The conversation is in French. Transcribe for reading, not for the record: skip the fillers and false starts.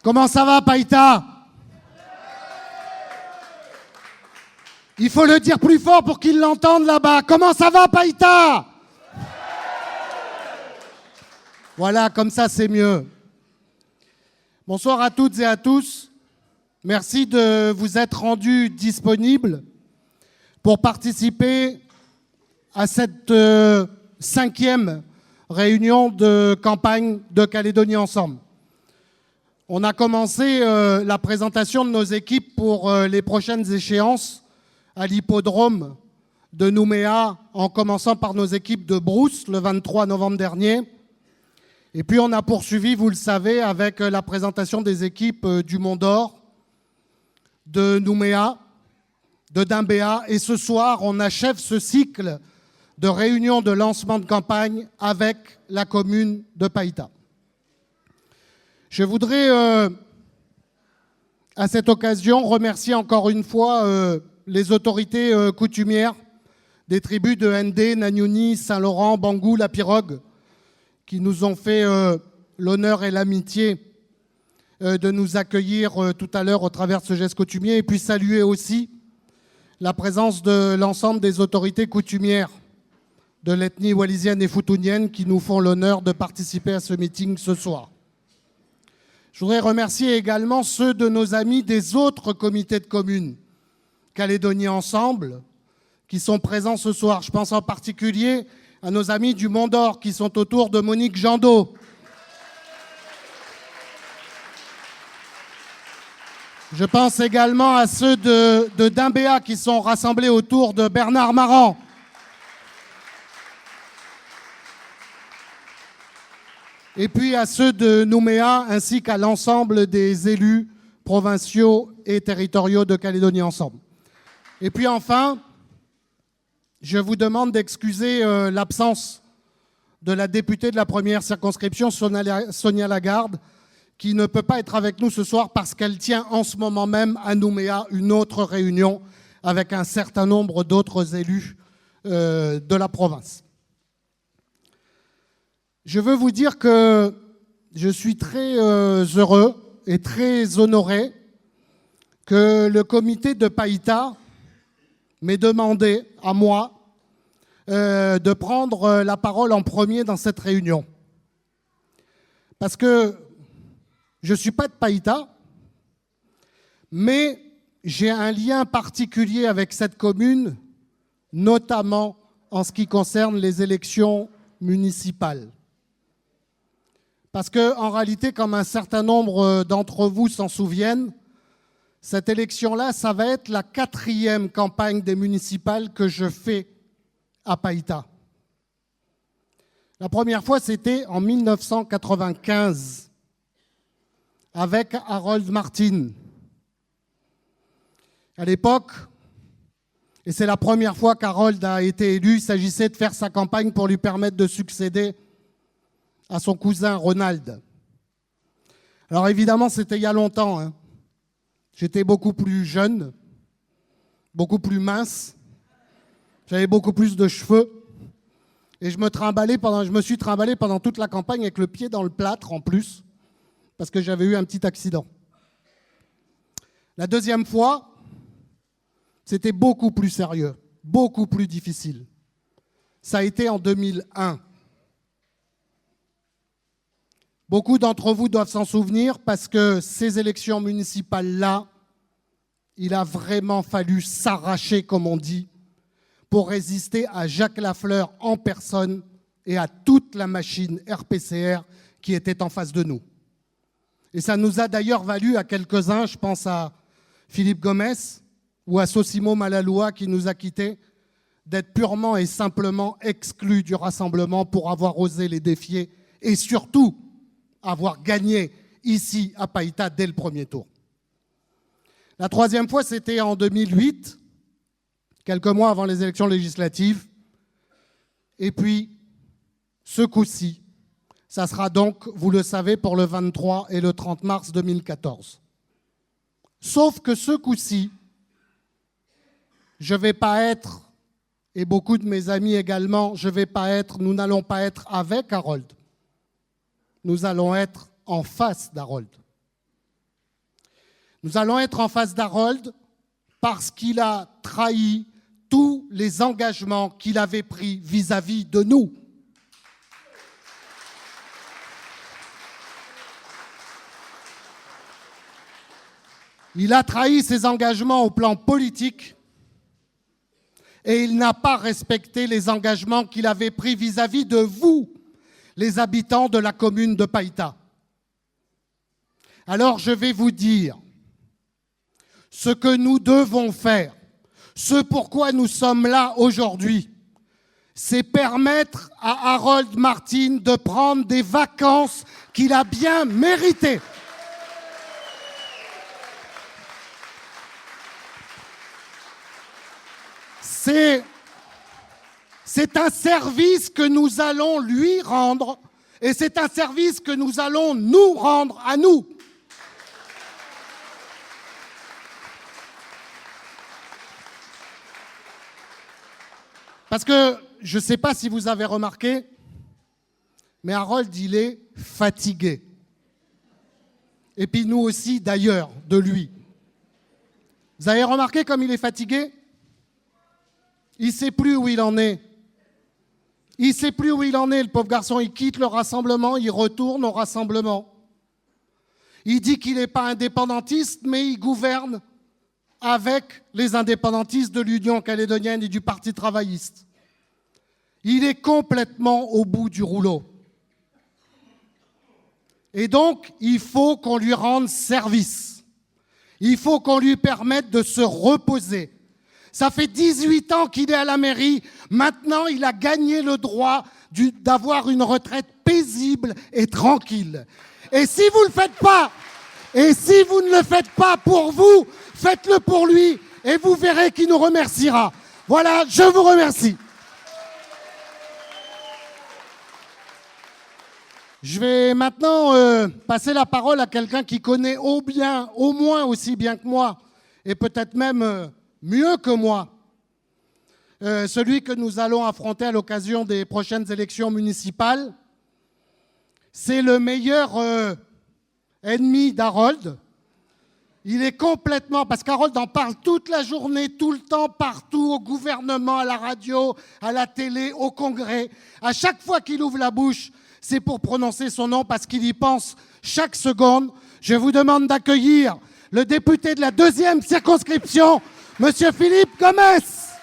Comment ça va, Païta? Il faut le dire plus fort pour qu'ils l'entendent là-bas. Comment ça va, Païta? Voilà, comme ça, c'est mieux. Bonsoir à toutes et à tous. Merci de vous être rendus disponibles pour participer à cette 5e réunion de campagne de Calédonie Ensemble. On a commencé la présentation de nos équipes pour les prochaines échéances à l'hippodrome de Nouméa, en commençant par nos équipes de Brousse le 23 novembre dernier. Et puis on a poursuivi, vous le savez, avec la présentation des équipes du Mont-d'Or, de Nouméa, de Dimbéa. Et ce soir, on achève ce cycle de réunions de lancement de campagne avec la commune de Païta. Je voudrais, à cette occasion, remercier encore une fois les autorités coutumières des tribus de Ndé, Nanyuni, Saint-Laurent, Bangou, La Pirogue, qui nous ont fait l'honneur et l'amitié de nous accueillir tout à l'heure au travers de ce geste coutumier, et puis saluer aussi la présence de l'ensemble des autorités coutumières de l'ethnie wallisienne et futunienne qui nous font l'honneur de participer à ce meeting ce soir. Je voudrais remercier également ceux de nos amis des autres comités de communes Calédonie Ensemble qui sont présents ce soir. Je pense en particulier à nos amis du Mont-d'Or qui sont autour de Monique Jandot. Je pense également à ceux de Dimbéa qui sont rassemblés autour de Bernard Marant. Et puis à ceux de Nouméa, ainsi qu'à l'ensemble des élus provinciaux et territoriaux de Calédonie Ensemble. Et puis enfin, je vous demande d'excuser l'absence de la députée de la première circonscription, Sonia Lagarde, qui ne peut pas être avec nous ce soir parce qu'elle tient en ce moment même à Nouméa une autre réunion avec un certain nombre d'autres élus de la province. Je veux vous dire que je suis très heureux et très honoré que le comité de Païta m'ait demandé à moi de prendre la parole en premier dans cette réunion. Parce que je ne suis pas de Païta, mais j'ai un lien particulier avec cette commune, notamment en ce qui concerne les élections municipales. Parce qu'en réalité, comme un certain nombre d'entre vous s'en souviennent, cette élection-là, ça va être la 4e campagne des municipales que je fais à Païta. La première fois, c'était en 1995, avec Harold Martin. À l'époque, et c'est la première fois qu'Harold a été élu, il s'agissait de faire sa campagne pour lui permettre de succéder à son cousin Ronald. Alors évidemment, c'était il y a longtemps, hein. J'étais beaucoup plus jeune, beaucoup plus mince, j'avais beaucoup plus de cheveux, et je me suis trimballé pendant toute la campagne avec le pied dans le plâtre en plus, parce que j'avais eu un petit accident. La deuxième fois, c'était beaucoup plus sérieux, beaucoup plus difficile. Ça a été en 2001. Beaucoup d'entre vous doivent s'en souvenir parce que ces élections municipales-là, il a vraiment fallu s'arracher, comme on dit, pour résister à Jacques Lafleur en personne et à toute la machine RPCR qui était en face de nous. Et ça nous a d'ailleurs valu à quelques-uns, je pense à Philippe Gomez ou à Sosimo Malaloua qui nous a quittés, d'être purement et simplement exclus du rassemblement pour avoir osé les défier et surtout avoir gagné ici à Païta dès le premier tour. La troisième fois, c'était en 2008, quelques mois avant les élections législatives. Et puis, ce coup-ci, ça sera donc, vous le savez, pour le 23 et le 30 mars 2014. Sauf que ce coup-ci, je ne vais pas être, et beaucoup de mes amis également, nous n'allons pas être avec Harold. Nous allons être en face d'Harold. Nous allons être en face d'Harold parce qu'il a trahi tous les engagements qu'il avait pris vis-à-vis de nous. Il a trahi ses engagements au plan politique et il n'a pas respecté les engagements qu'il avait pris vis-à-vis de vous, les habitants de la commune de Païta. Alors je vais vous dire ce que nous devons faire, ce pourquoi nous sommes là aujourd'hui, c'est permettre à Harold Martin de prendre des vacances qu'il a bien méritées. C'est un service que nous allons lui rendre et c'est un service que nous allons nous rendre à nous. Parce que, je ne sais pas si vous avez remarqué, mais Harold, il est fatigué. Et puis nous aussi, d'ailleurs, de lui. Vous avez remarqué comme il est fatigué ? Il ne sait plus où il en est. Il ne sait plus où il en est, le pauvre garçon. Il quitte le rassemblement, il retourne au rassemblement. Il dit qu'il n'est pas indépendantiste, mais il gouverne avec les indépendantistes de l'Union calédonienne et du Parti travailliste. Il est complètement au bout du rouleau. Et donc, il faut qu'on lui rende service. Il faut qu'on lui permette de se reposer. Ça fait 18 ans qu'il est à la mairie. Maintenant, il a gagné le droit d'avoir une retraite paisible et tranquille. Et si vous ne le faites pas, et si vous ne le faites pas pour vous, faites-le pour lui et vous verrez qu'il nous remerciera. Voilà, je vous remercie. Je vais maintenant passer la parole à quelqu'un qui connaît au moins aussi bien que moi, et peut-être même mieux que moi, celui que nous allons affronter à l'occasion des prochaines élections municipales. C'est le meilleur ennemi d'Harold. Il est complètement... Parce qu'Harold en parle toute la journée, tout le temps, partout, au gouvernement, à la radio, à la télé, au congrès. À chaque fois qu'il ouvre la bouche, c'est pour prononcer son nom parce qu'il y pense chaque seconde. Je vous demande d'accueillir le député de la 2e circonscription, Monsieur Philippe Gomès.